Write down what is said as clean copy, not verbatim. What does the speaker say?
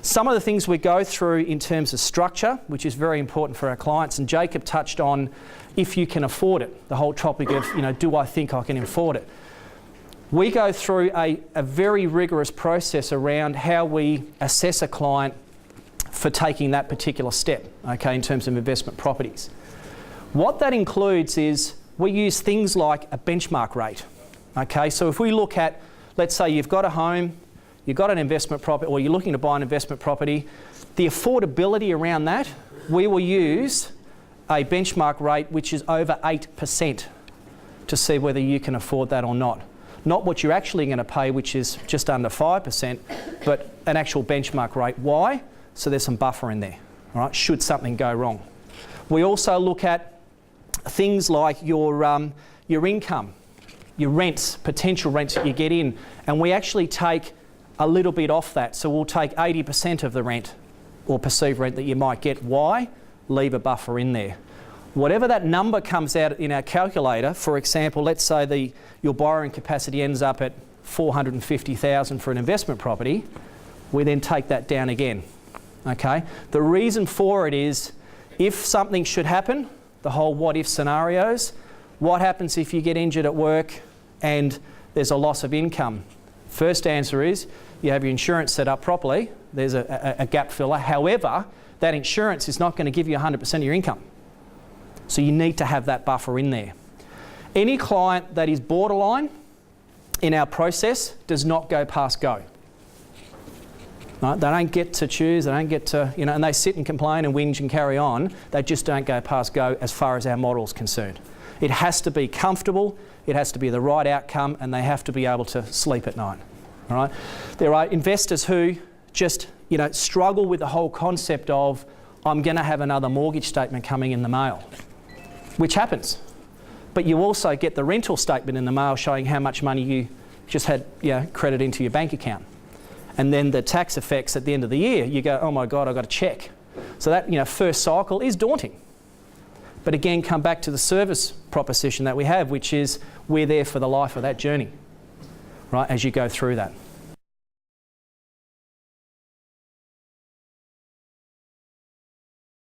Some of the things we go through in terms of structure, which is very important for our clients, and Jacob touched on if you can afford it, the whole topic of, do I think I can afford it? We go through a very rigorous process around how we assess a client for taking that particular step, okay, in terms of investment properties. What that includes is we use things like a benchmark rate, okay? So if we look at, let's say you've got a home, you've got an investment property, or you're looking to buy an investment property, the affordability around that, we will use a benchmark rate which is over 8% to see whether you can afford that or not. Not what you're actually going to pay, which is just under 5%, but an actual benchmark rate. Why? So there's some buffer in there, all right, should something go wrong. We also look at things like your income, your rents, potential rents that you get in, and we actually take a little bit off that. So we'll take 80% of the rent or perceived rent that you might get. Why? Leave a buffer in there. Whatever that number comes out in our calculator, for example, let's say your borrowing capacity ends up at $450,000 for an investment property, we then take that down again, okay? The reason for it is if something should happen, the whole what if scenarios, what happens if you get injured at work and there's a loss of income? First answer is you have your insurance set up properly, there's a gap filler. However, that insurance is not going to give you 100% of your income. So you need to have that buffer in there. Any client that is borderline in our process does not go past go. Right? They don't get to choose, they don't get to, and they sit and complain and whinge and carry on. They just don't go past go as far as our model is concerned. It has to be comfortable, it has to be the right outcome, and they have to be able to sleep at night. All right? There are investors who just, struggle with the whole concept of, I'm going to have another mortgage statement coming in the mail, which happens. But you also get the rental statement in the mail showing how much money you just had credit into your bank account. And then the tax effects at the end of the year, you go, oh my God, I've got to check. So that first cycle is daunting. But again, come back to the service proposition that we have, which is we're there for the life of that journey, right, as you go through that.